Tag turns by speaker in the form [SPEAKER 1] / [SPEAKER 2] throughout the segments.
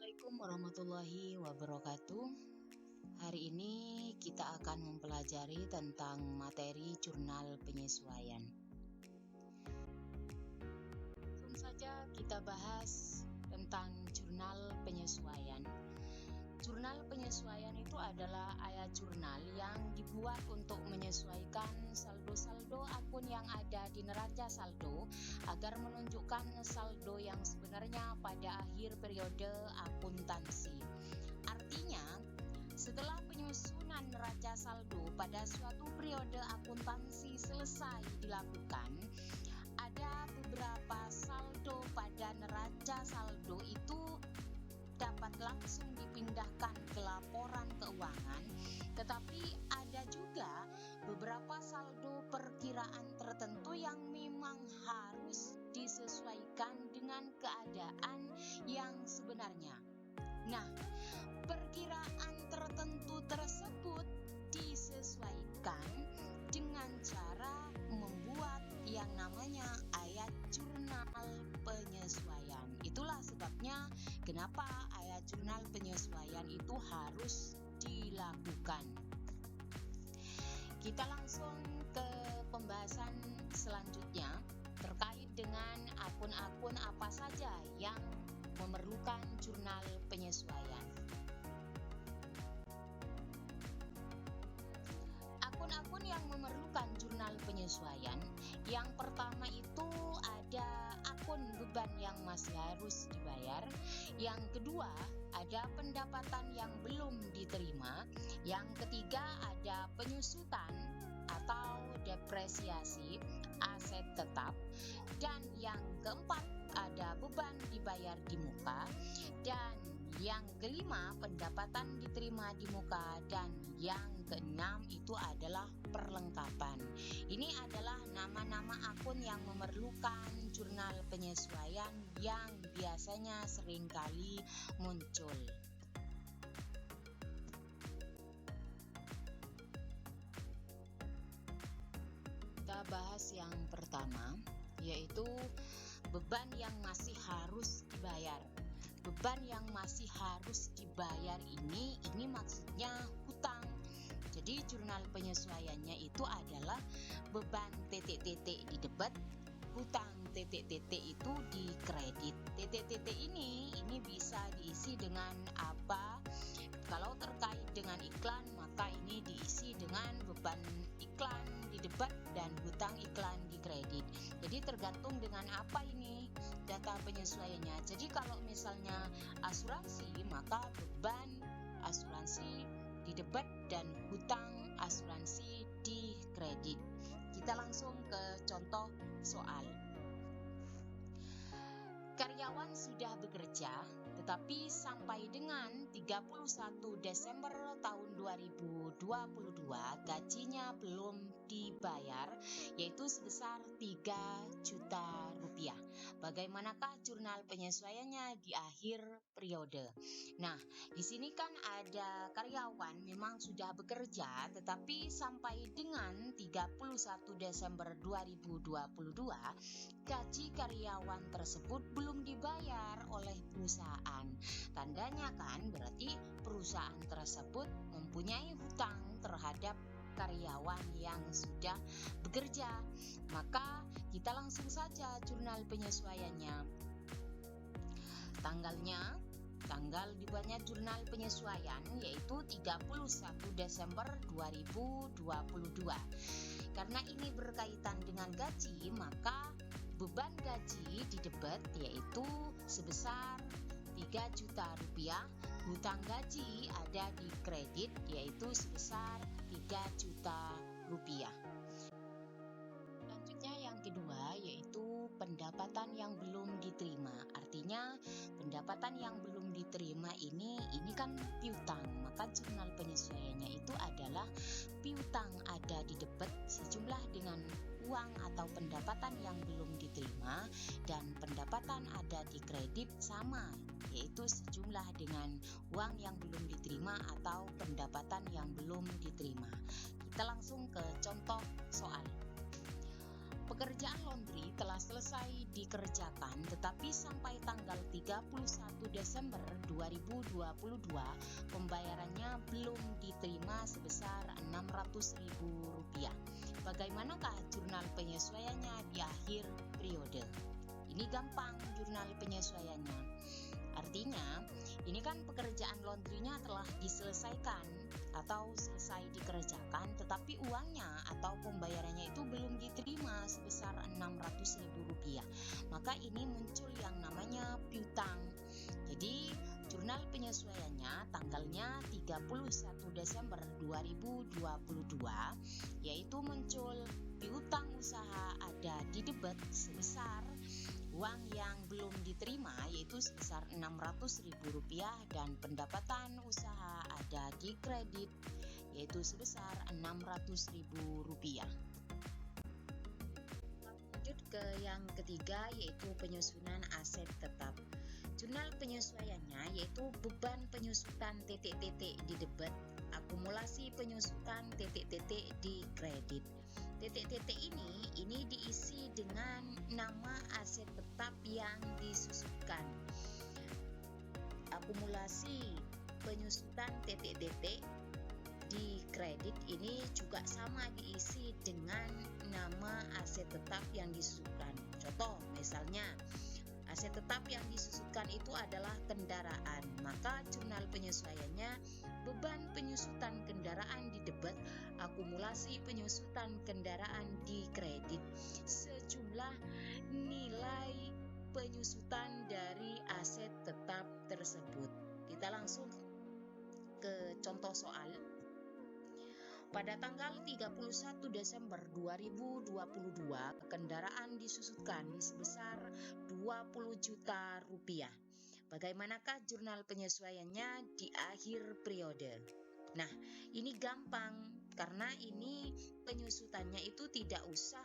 [SPEAKER 1] Assalamualaikum warahmatullahi wabarakatuh. Hari ini kita akan mempelajari tentang materi jurnal penyesuaian. Langsung saja kita bahas tentang jurnal penyesuaian. Jurnal penyesuaian itu adalah ayat jurnal yang dibuat untuk menyesuaikan saldo-saldo akun yang ada di neraca saldo agar menunjukkan saldo yang sebenarnya pada akhir periode akuntansi. Artinya, setelah penyusunan neraca saldo pada suatu periode akuntansi selesai dilakukan, ada beberapa saldo pada neraca saldo itu dapat langsung dipindahkan ke laporan keuangan, tetapi ada juga beberapa saldo perkiraan tertentu yang memang harus disesuaikan dengan keadaan yang sebenarnya. Nah, perkiraan tertentu tersebut disesuaikan dengan cara membuat yang namanya ayat jurnal penyesuaian. Itulah sebabnya kenapa ayat jurnal penyesuaian itu harus dilakukan. Kita langsung ke pembahasan selanjutnya terkait dengan akun-akun apa saja yang memerlukan jurnal penyesuaian. Akun-akun yang memerlukan jurnal penyesuaian, yang pertama itu ada akun beban yang masih harus dibayar, yang kedua ada pendapatan yang belum diterima, yang ketiga ada penyusutan atau depresiasi aset tetap, dan yang keempat ada beban dibayar di muka, dan yang kelima pendapatan diterima di muka, dan yang keenam itu adalah perlengkapan. Ini adalah nama-nama akun yang memerlukan jurnal penyesuaian yang biasanya seringkali muncul. Kita bahas yang pertama, yaitu beban yang masih harus dibayar. Beban yang masih harus dibayar ini maksudnya hutang. Jadi jurnal penyesuaiannya itu adalah beban titik-titik di debit, hutang titik-titik itu di kredit. Titik-titik ini bisa diisi dengan apa? Kalau terkait dengan iklan, maka ini diisi dengan beban iklan di debit dan hutang iklan di kredit. Jadi tergantung dengan apa ini data penyesuaiannya. Jadi kalau misalnya asuransi, maka beban asuransi di debit dan hutang asuransi di kredit. Kita langsung ke contoh soal. Karyawan sudah bekerja, tetapi sampai dengan 31 Desember tahun 2022 gajinya belum dibayar, yaitu sebesar 3 juta rupiah. Bagaimanakah jurnal penyesuaiannya di akhir periode? Nah, di sini kan ada karyawan memang sudah bekerja, tetapi sampai dengan 31 Desember 2022 gaji karyawan tersebut belum dibayar oleh perusahaan. Tandanya kan berarti perusahaan tersebut mempunyai hutang terhadap karyawan yang sudah bekerja. Maka kita langsung saja jurnal penyesuaiannya. Tanggal dibuatnya jurnal penyesuaian yaitu 31 Desember 2022. Karena ini berkaitan dengan gaji, maka beban gaji di debit yaitu sebesar 3 juta rupiah, hutang gaji ada di kredit yaitu sebesar 3 juta rupiah. Selanjutnya yang kedua yaitu pendapatan yang belum diterima. Artinya pendapatan yang belum diterima ini kan piutang, maka jurnal penyesuaiannya itu adalah piutang ada di debit sejumlah dengan uang atau pendapatan yang belum diterima, dan pendapatan ada di kredit sama, yaitu sejumlah dengan uang yang belum diterima atau pendapatan yang belum diterima. Kita langsung ke contoh soal. Pekerjaan laundry telah selesai dikerjakan, tetapi sampai tanggal 31 Desember 2022 2022 pembayarannya belum diterima sebesar Rp600.000. Bagaimanakah jurnal penyesuaiannya di akhir periode? Ini gampang jurnal penyesuaiannya. Artinya, ini kan pekerjaan laundrynya telah diselesaikan atau selesai dikerjakan, tetapi uangnya atau pembayarannya itu belum diterima sebesar Rp600.000. Maka ini muncul yang namanya piutang. Jadi, jurnal penyesuaiannya tanggalnya 31 Desember 2022, yaitu muncul piutang usaha ada di debit sebesar uang yang belum diterima yaitu sebesar Rp600.000 dan pendapatan usaha ada di kredit yaitu sebesar Rp600.000. Lanjut ke yang ketiga yaitu penyusunan aset tetap. Jurnal penyesuaiannya yaitu beban penyusutan titik-titik di debit, akumulasi penyusutan titik-titik di kredit. Titik-titik ini diisi dengan nama aset tetap yang disusutkan. Akumulasi penyusutan titik-titik di kredit ini juga sama diisi dengan nama aset tetap yang disusutkan. Contoh, misalnya aset tetap yang disusutkan itu adalah kendaraan, maka jurnal penyesuaiannya beban penyusutan kendaraan di debit, akumulasi penyusutan kendaraan di kredit, sejumlah nilai penyusutan dari aset tetap tersebut. Kita langsung ke contoh soal. Pada tanggal 31 Desember 2022, kendaraan disusutkan sebesar Rp20 juta. Bagaimanakah jurnal penyesuaiannya di akhir periode? Nah, ini gampang karena ini penyusutannya itu tidak usah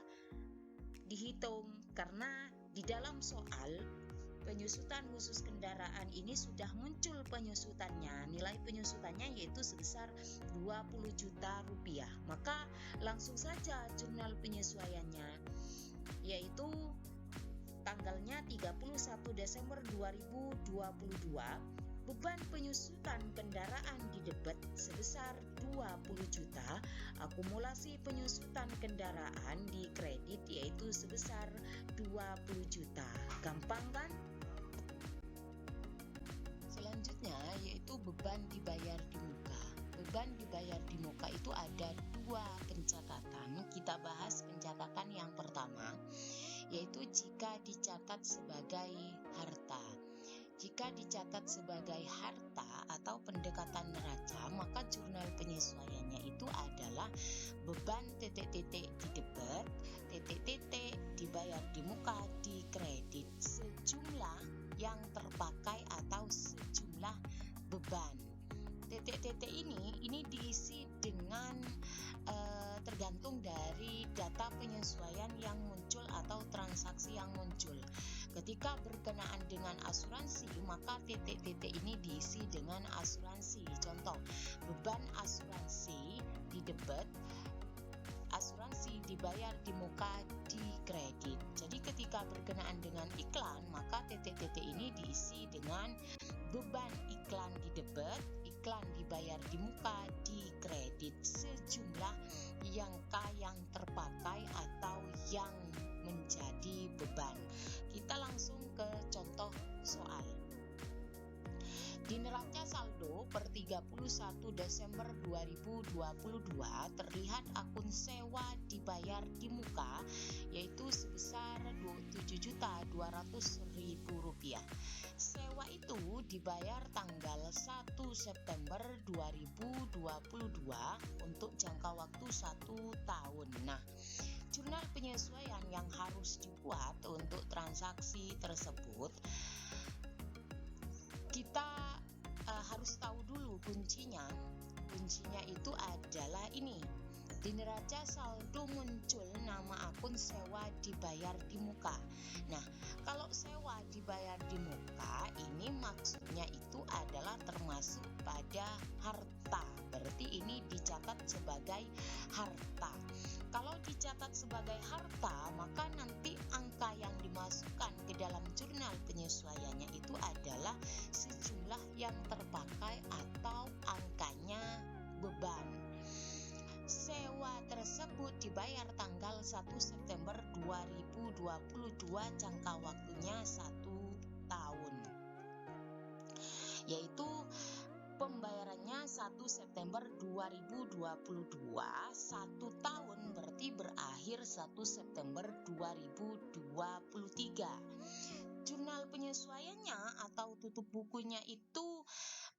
[SPEAKER 1] dihitung karena di dalam soal penyusutan khusus kendaraan ini sudah muncul penyusutannya. Nilai penyusutannya yaitu sebesar Rp20 juta. Maka langsung saja jurnal penyesuaiannya yaitu tanggalnya 31 Desember 2022, beban penyusutan kendaraan di debit sebesar Rp20 juta, akumulasi penyusutan kendaraan di kredit yaitu sebesar Rp20 juta. Gampang kan? Selanjutnya yaitu beban dibayar di muka. Beban dibayar di muka itu ada dua pencatatan. Kita bahas pencatatan yang pertama, yaitu jika dicatat sebagai harta. Jika dicatat sebagai harta atau pendekatan neraca, maka jurnal penyesuaiannya itu adalah beban titik-titik di debit, titik-titik dibayar di muka di kredit, sejumlah yang terpakai atau sejumlah beban. Titik-titik ini diisi dengan tergantung dari data penyesuaian yang muncul atau transaksi yang muncul. Ketika berkenaan dengan asuransi, maka titik-titik ini diisi dengan asuransi. Contoh, beban asuransi di debit, asuransi dibayar di muka di kredit. Jadi ketika berkenaan dengan iklan, maka titik-titik ini diisi dengan beban iklan di debit, iklan dibayar di muka di kredit, sejumlah yang terpakai atau yang menjadi beban. Kita langsung ke contoh soal. Di neraca saldo per 31 Desember 2022 terlihat akun sewa dibayar di muka yaitu sebesar Rp7.200.000. Sewa itu dibayar tanggal 1 September 2022 untuk jangka waktu 1 tahun. Nah, jurnal penyesuaian yang harus dibuat untuk transaksi tersebut, kita harus tahu dulu kuncinya. Kuncinya itu adalah ini. Di neraca saldo muncul nama akun sewa dibayar di muka. Nah, kalau sewa dibayar di muka, ini maksudnya itu adalah termasuk pada harta. Berarti ini dicatat sebagai harta. Kalau dicatat sebagai harta, maka nanti angka yang dimasukkan ke dalam jurnal penyesuaiannya itu adalah sejumlah yang jangka waktunya 1 tahun, yaitu pembayarannya 1 September 2022, 1 tahun berarti berakhir 1 September 2023. Jurnal penyesuaiannya atau tutup bukunya itu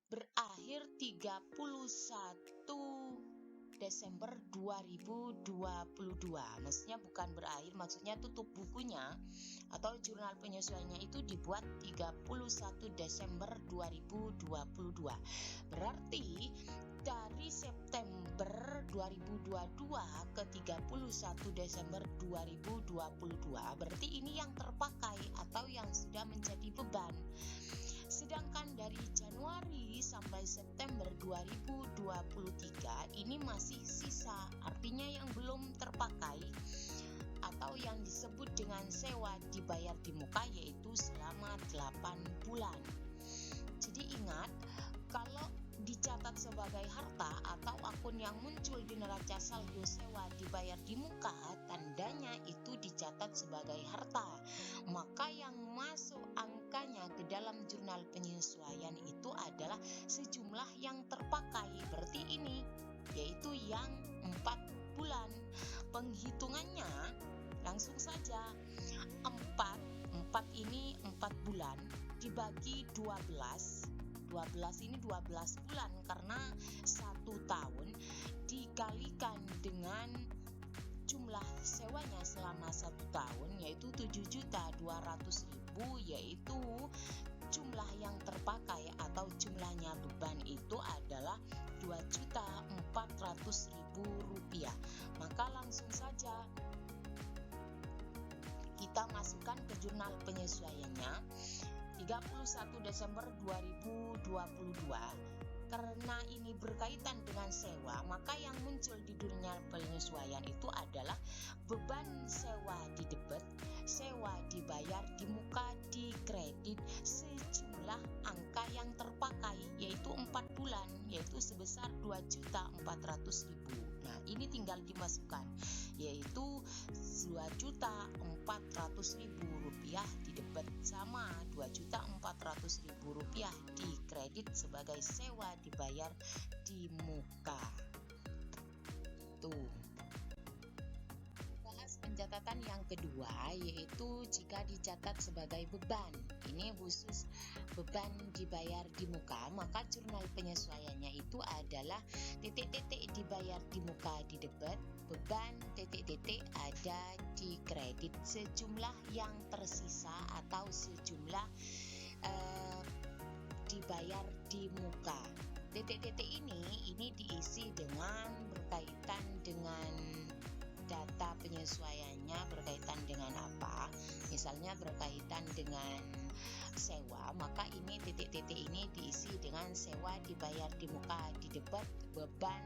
[SPEAKER 1] berakhir 31 Desember 2022. Maksudnya bukan berakhir, maksudnya tutup bukunya atau jurnal penyesuaiannya itu dibuat 31 Desember 2022. Berarti dari September 2022 ke 31 Desember 2022, berarti ini yang terpakai atau yang sudah menjadi beban. Sedangkan dari Januari sampai September 2023 ini masih sisa, artinya yang belum terpakai atau yang disebut dengan sewa dibayar di muka, yaitu selama 8 bulan. Jadi ingat, kalau dicatat sebagai harta atau akun yang muncul di neraca saldo sewa dibayar di muka, tandanya itu dicatat sebagai harta. Maka yang masuk angkanya ke dalam jurnal penyesuaian itu adalah sejumlah yang terpakai, berarti ini, yaitu yang 4 bulan. Penghitungannya langsung saja, 4 ini 4 bulan dibagi 12 ini 12 bulan, karena 1 tahun dikalikan dengan jumlah sewanya selama 1 tahun, yaitu 7.200.000, yaitu jumlah yang terpakai atau jumlahnya beban itu adalah 2.400.000 rupiah. Maka langsung saja kita masukkan ke jurnal penyesuaiannya 31 Desember 2022. Karena ini berkaitan dengan sewa, maka yang muncul di jurnal penyesuaian itu adalah beban sewa di debit, sewa dibayar di muka, di kredit, sejumlah angka yang terpakai, yaitu 4 bulan, yaitu sebesar 2.400.000. Nah, ini tinggal dimasukkan, yaitu 2.400.000 rupiah di debit sama 2.400.000 rupiah di kredit sebagai sewa dibayar di muka. Tuh. Bahas pencatatan yang kedua, yaitu jika dicatat sebagai beban. Ini khusus beban dibayar di muka, maka jurnal penyesuaiannya itu adalah titik-titik dibayar di muka di debit, beban titik-titik ada di kredit, sejumlah yang tersisa atau sejumlah dibayar di muka. Titik-titik ini diisi dengan berkaitan dengan data penyesuaiannya, berkaitan dengan apa? Misalnya berkaitan dengan sewa, maka ini titik-titik ini diisi dengan sewa dibayar di muka di debit, beban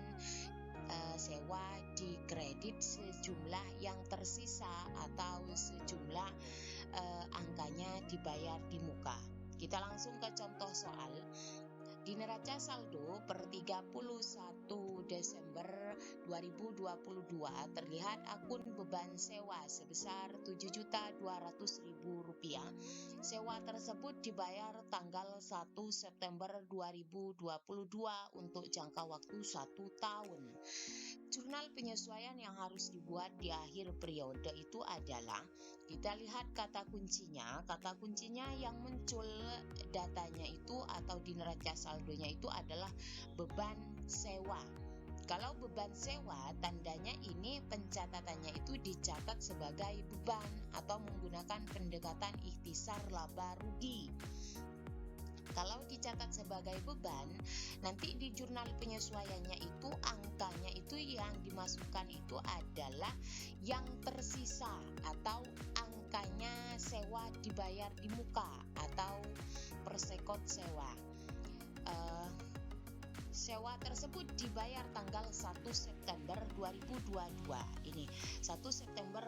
[SPEAKER 1] sewa di kredit, sejumlah yang tersisa atau sejumlah angkanya dibayar di muka. Kita langsung ke contoh soal. Di neraca saldo per 31 Desember 2022 terlihat akun beban sewa sebesar 7.200.000 rupiah. Sewa tersebut dibayar tanggal 1 September 2022 untuk jangka waktu 1 tahun. Jurnal penyesuaian yang harus dibuat di akhir periode itu adalah, kita lihat kata kuncinya. Kata kuncinya yang muncul datanya itu atau di neraca saldonya itu adalah beban sewa. Kalau beban sewa, tandanya ini pencatatannya itu dicatat sebagai beban atau menggunakan pendekatan ikhtisar laba rugi. Kalau dicatat sebagai beban, nanti di jurnal penyesuaiannya itu angkanya itu yang dimasukkan itu adalah yang tersisa atau angkanya sewa dibayar di muka atau persekot sewa. Sewa tersebut dibayar tanggal 1 September 2022. Ini 1 September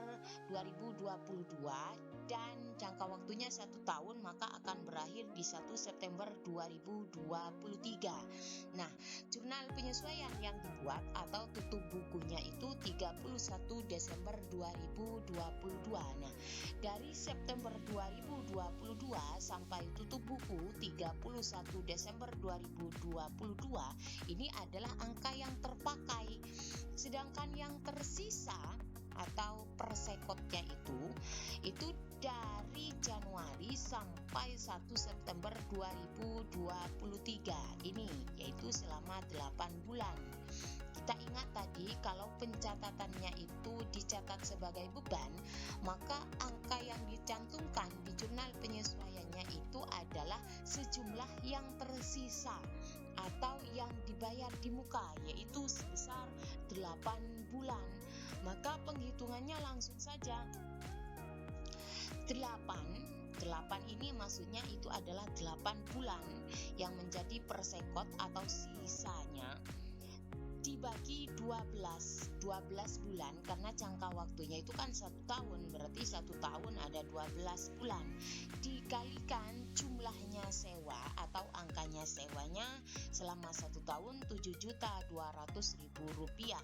[SPEAKER 1] 2022 dan jangka waktunya 1 tahun, maka akan berakhir di 1 September 2023. Nah, jurnal penyesuaian yang dibuat atau tutup bukunya itu 31 Desember 2022. Nah, dari September 2022 sampai tutup buku 31 Desember 2022 ini adalah angka yang terpakai. Sedangkan yang tersisa atau persekotnya itu dari Januari sampai 1 September 2023 ini, yaitu selama 8 bulan. Kita ingat tadi kalau pencatatannya itu dicatat sebagai beban, maka angka yang dicantumkan di jurnal penyesuaiannya itu adalah sejumlah yang tersisa atau yang dibayar di muka, yaitu sebesar 8 bulan. Maka penghitungannya langsung saja. 8 ini maksudnya itu adalah 8 bulan yang menjadi persekot atau sisanya dibagi 12 bulan, karena jangka waktunya itu kan 1 tahun, berarti 1 tahun ada 12 bulan, dikalikan jumlahnya sewa atau angkanya sewanya selama 1 tahun 7.200.000 rupiah,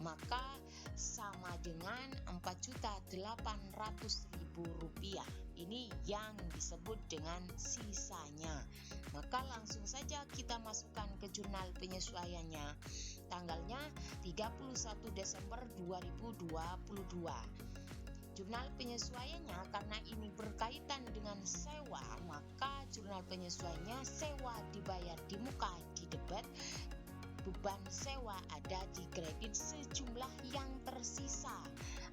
[SPEAKER 1] maka sama dengan 4.800.000 rupiah. Ini yang disebut dengan sisanya. Maka langsung saja kita masukkan ke jurnal penyesuaiannya. Tanggalnya 31 Desember 2022. Jurnal penyesuaiannya karena ini berkaitan dengan sewa, maka jurnal penyesuaiannya sewa dibayar di muka di debit, beban sewa ada di kredit sejumlah yang tersisa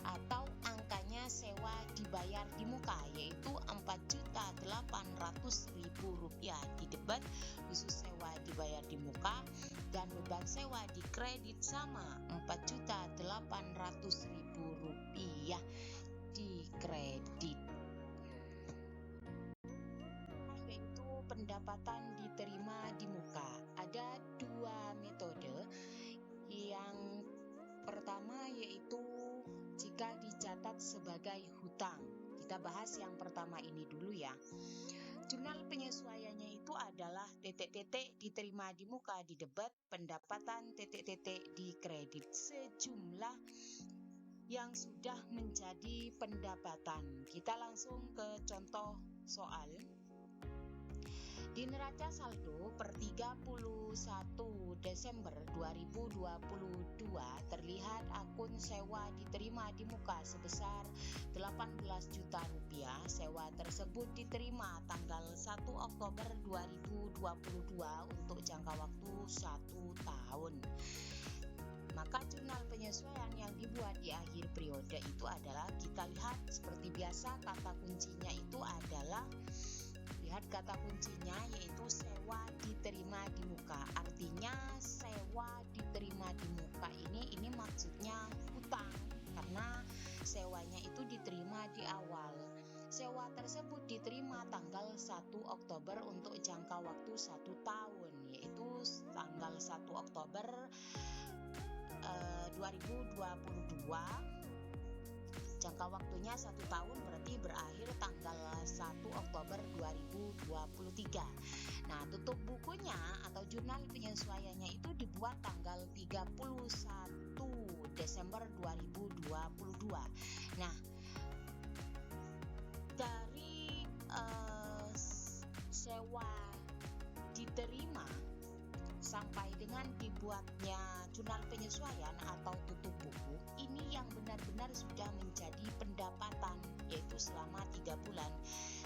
[SPEAKER 1] atau angkanya sewa dibayar di muka, yaitu 4.800.000 rupiah di debit khusus sewa dibayar di muka, dan beban sewa di kredit sama 4.800.000 rupiah di kredit. Yaitu pendapatan diterima di muka. Ada 2 metode. Yang pertama yaitu jika dicatat sebagai hutang. Kita bahas yang pertama ini dulu ya. Jurnal penyesuaiannya itu adalah titik-titik diterima di muka di debit, pendapatan titik-titik di kredit, sejumlah yang sudah menjadi pendapatan. Kita langsung ke contoh soal. Di neraca saldo per 31 Desember 2022 terlihat akun sewa diterima di muka sebesar 18 juta rupiah. Sewa tersebut diterima tanggal 1 Oktober 2022 untuk jangka waktu 1 tahun. Maka jurnal penyesuaian yang dibuat di akhir periode itu adalah, kita lihat seperti biasa kata kuncinya itu adalah, lihat kata kuncinya yaitu sewa diterima di muka. Artinya sewa diterima di muka ini maksudnya hutang, karena sewanya itu diterima di awal. Sewa tersebut diterima tanggal 1 Oktober untuk jangka waktu 1 tahun, yaitu tanggal 1 Oktober 2022. Jangka waktunya 1 tahun, berarti berakhir tanggal 1 Oktober 2023. Nah, tutup bukunya atau jurnal penyesuaiannya itu dibuat tanggal 31 Desember 2022. Nah, dari sewa diterima sampai dengan dibuatnya jurnal penyesuaian atau tutup buku, ini yang benar-benar sudah menjadi pendapatan, yaitu selama 3 bulan.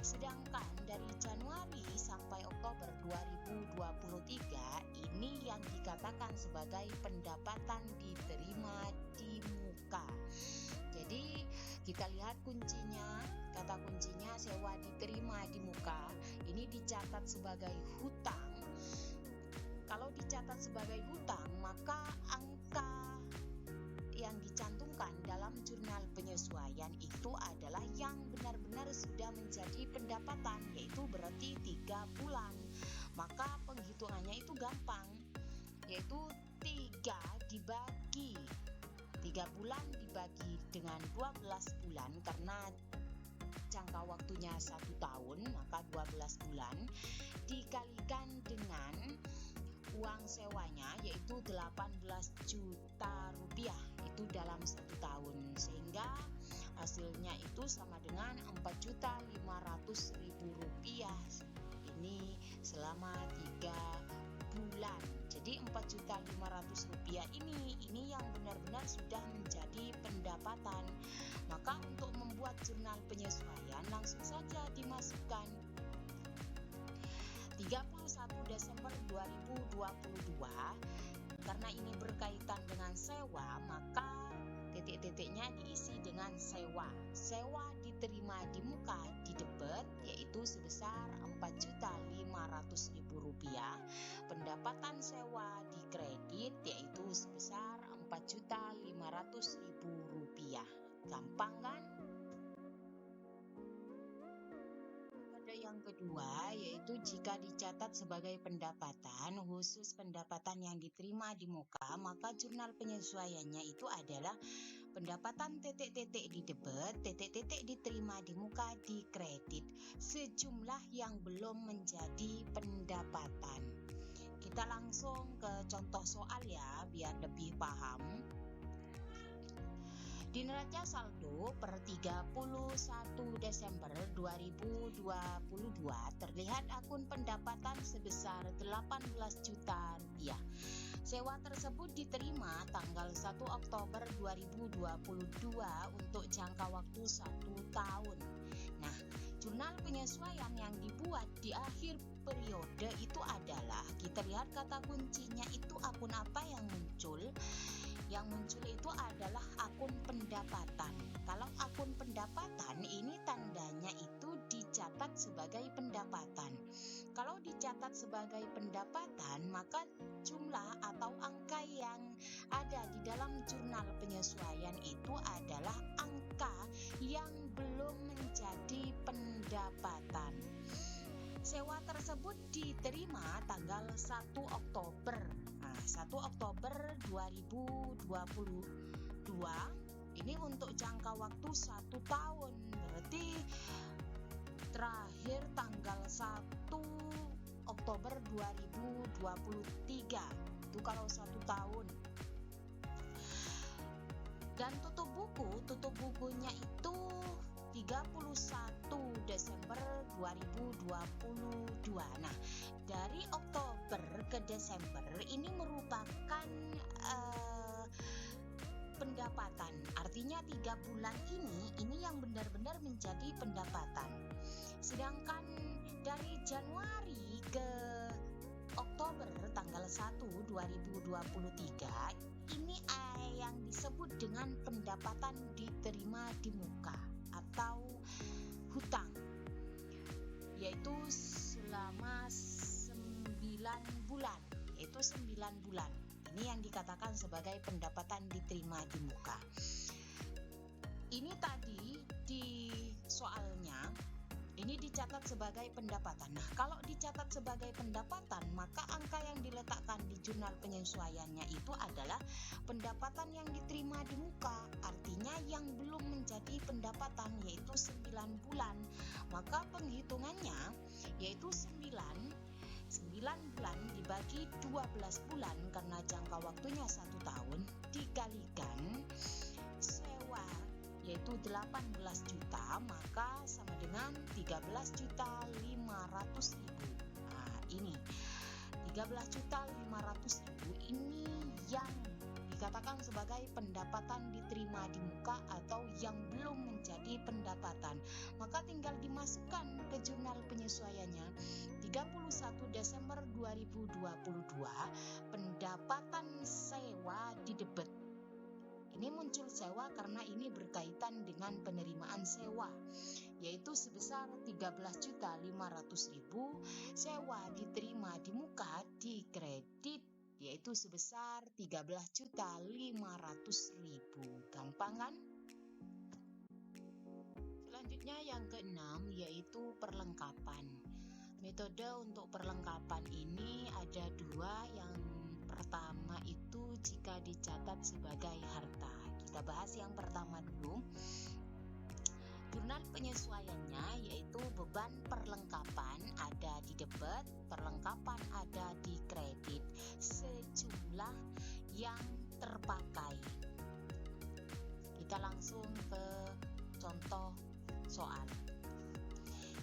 [SPEAKER 1] Sedangkan dari Januari sampai Oktober 2023 ini yang dikatakan sebagai pendapatan diterima di muka. Jadi kita lihat kuncinya, kata kuncinya sewa diterima di muka, ini dicatat sebagai hutang. Kalau dicatat sebagai hutang, maka angka yang dicantumkan dalam jurnal penyesuaian itu adalah yang benar-benar sudah menjadi pendapatan, yaitu berarti 3 bulan. Maka penghitungannya itu gampang, yaitu 3 dibagi 3 bulan dibagi dengan 12 bulan, karena jangka waktunya 1 tahun, maka 12 bulan dikalikan dengan uang sewanya yaitu 18 juta rupiah itu dalam 1 tahun, sehingga hasilnya itu sama dengan 4.500.000 rupiah. Ini selama 3 bulan. Jadi 4.500.000 rupiah ini yang benar-benar sudah menjadi pendapatan. Maka untuk membuat jurnal penyesuaian langsung saja dimasukkan 31 Desember 2022. Karena ini berkaitan dengan sewa, maka titik-titiknya diisi dengan sewa. Sewa diterima di muka di debit yaitu sebesar 4.500.000 rupiah. Pendapatan sewa di kredit yaitu sebesar 4.500.000 rupiah. Gampang kan? Yang kedua yaitu jika dicatat sebagai pendapatan, khusus pendapatan yang diterima di muka, maka jurnal penyesuaiannya itu adalah pendapatan titik-titik di debit, titik-titik diterima di muka di kredit, sejumlah yang belum menjadi pendapatan. Kita langsung ke contoh soal ya, biar lebih paham. Di neraca saldo per 31 Desember 2022 terlihat akun pendapatan sebesar 18 juta rupiah. Sewa tersebut diterima tanggal 1 Oktober 2022 untuk jangka waktu 1 tahun. Nah, jurnal penyesuaian yang dibuat di akhir periode itu adalah, kita lihat kata kuncinya itu akun apa yang muncul. Yang muncul itu adalah akun pendapatan. Kalau akun pendapatan ini tandanya itu dicatat sebagai pendapatan. Kalau dicatat sebagai pendapatan, maka jumlah atau angka yang ada di dalam jurnal penyesuaian itu adalah angka yang belum menjadi pendapatan. Sewa tersebut diterima tanggal 1 Oktober. 1 Oktober 2022 ini untuk jangka waktu 1 tahun. Berarti terakhir tanggal 1 Oktober 2023. Itu kalau 1 tahun. Dan tutup bukunya itu 31 Desember 2022. Nah, dari Oktober ke Desember ini merupakan pendapatan. Artinya 3 bulan ini yang benar-benar menjadi pendapatan. Sedangkan dari Januari ke Oktober tanggal 1 2023 ini yang disebut dengan pendapatan diterima di muka atau hutang, yaitu selama 9 bulan, yaitu 9 bulan. Ini yang dikatakan sebagai pendapatan diterima di muka. Ini tadi di soalnya ini dicatat sebagai pendapatan. Nah, kalau dicatat sebagai pendapatan, maka angka yang diletakkan di jurnal penyesuaiannya itu adalah pendapatan yang diterima di muka. Artinya yang belum menjadi pendapatan, yaitu 9 bulan. Maka penghitungannya yaitu 9 bulan dibagi 12 bulan karena jangka waktunya 1 tahun dikalikan sewa yaitu 18 juta, maka sama dengan 13.500.000. Nah, ini 13.500.000 ini yang dikatakan sebagai pendapatan diterima di muka atau yang belum menjadi pendapatan. Maka tinggal dimasukkan ke jurnal penyesuaiannya 31 Desember 2022 pendapatan sewa di debit. Ini muncul sewa karena ini berkaitan dengan penerimaan sewa, yaitu sebesar 13.500.000. Sewa diterima di muka di kredit, yaitu sebesar 13.500.000. Gampang kan? Selanjutnya yang keenam yaitu perlengkapan. Metode untuk perlengkapan ini ada 2. Yang pertama itu jika dicatat sebagai harta. Kita bahas yang pertama dulu. Jurnal penyesuaiannya yaitu beban perlengkapan ada di debit, perlengkapan ada di kredit, sejumlah yang terpakai. Kita langsung ke contoh soal.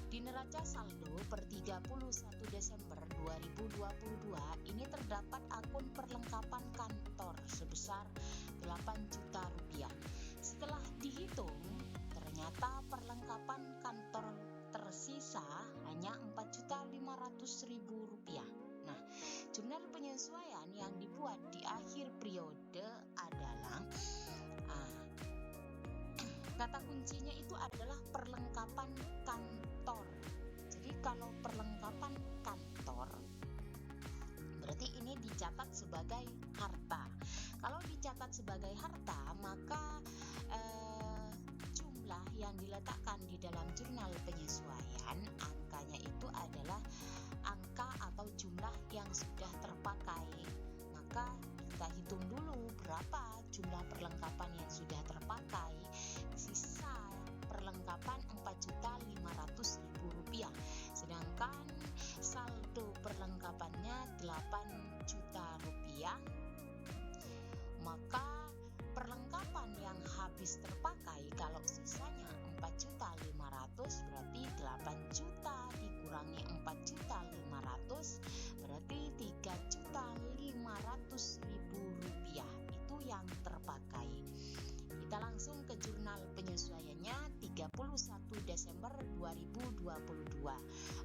[SPEAKER 1] Di neraca saldo per 31 Desember 2022 ini terdapat akun perlengkapan kantor sebesar 8 juta rupiah. Setelah dihitung, ternyata perlengkapan kantor tersisa hanya 4.500.000 rupiah. Nah, jurnal penyesuaian yang dibuat di akhir periode adalah kata kuncinya itu adalah perlengkapan kantor. Jadi kalau perlengkapan kantor berarti ini dicatat sebagai harta. Kalau dicatat sebagai harta, maka jumlah yang diletakkan di dalam jurnal penyesuaian, angkanya itu adalah angka atau jumlah yang sudah terpakai. Maka kita hitung dulu berapa jumlah perlengkapan yang sudah terpakai. Sisa perlengkapan 4.500.000 rupiah, sedangkan saldo perlengkapannya 8 juta rupiah. Maka perlengkapan yang habis terpakai kalau sisanya 4.500.000 berarti 8 juta dikurangi 4.500.000 berarti 3.500.000 rupiah, itu yang terpakai. Kita langsung ke jurnal penyesuaiannya 31 Desember 2022.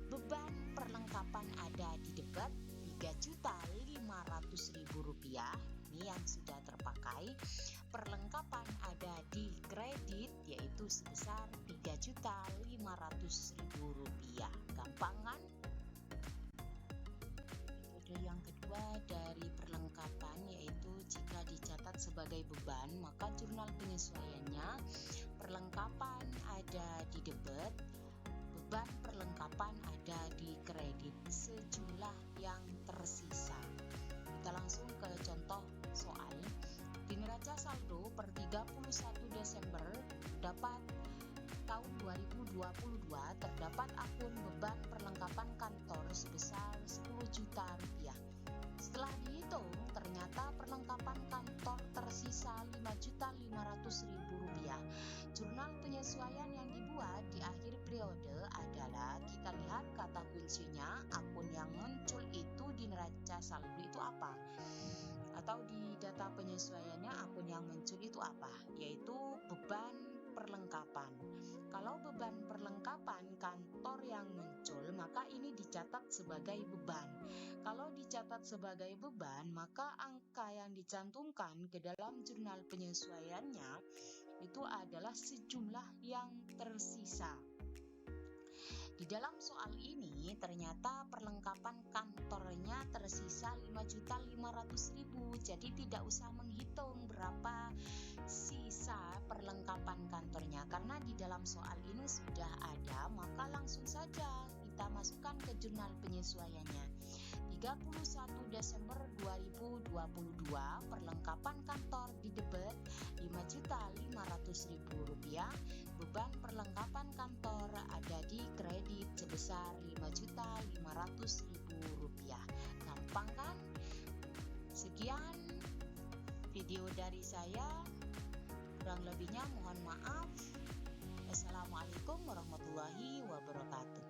[SPEAKER 1] Beban perlengkapan ada di debit 3.500.000 rupiah, ini yang sudah terpakai. Perlengkapan ada di kredit yaitu sebesar 3.500.000 rupiah. Gampang kan? Yang kedua dari perlengkapan yaitu jika dicatat sebagai beban, maka jurnal penyesuaiannya perlengkapan ada di debit, beban perlengkapan ada di kredit, sejumlah yang tersisa. Kita langsung ke contoh soal. Di neraca saldo per 31 Desember dapat tahun 2022 terdapat akun beban perlengkapan kantor sebesar 10 juta rupiah. Setelah dihitung, ternyata perlengkapan kantor tersisa 5.500.000 rupiah. Jurnal penyesuaian yang dibuat di akhir periode adalah, kita lihat kata kuncinya, akun yang muncul itu di neraca saldo itu apa? Atau di data penyesuaiannya akun yang muncul itu apa? Yaitu beban perlengkapan. Kalau beban perlengkapan kantor yang muncul, maka ini dicatat sebagai beban. Kalau dicatat sebagai beban, maka angka yang dicantumkan ke dalam jurnal penyesuaiannya itu adalah sejumlah yang tersisa. Di dalam soal ini ternyata perlengkapan kantornya tersisa 5.500.000, jadi tidak usah menghitung berapa sisa perlengkapan kantornya karena di dalam soal ini sudah ada, maka langsung saja kita masukkan ke jurnal penyesuaiannya. 31 Desember 2022 perlengkapan kantor di debit 5.500.000 rupiah, beban perlengkapan kantor ada di kredit sebesar 5.500.000 rupiah. Gampang kan? Sekian video dari saya, kurang lebihnya mohon maaf. Assalamualaikum warahmatullahi wabarakatuh.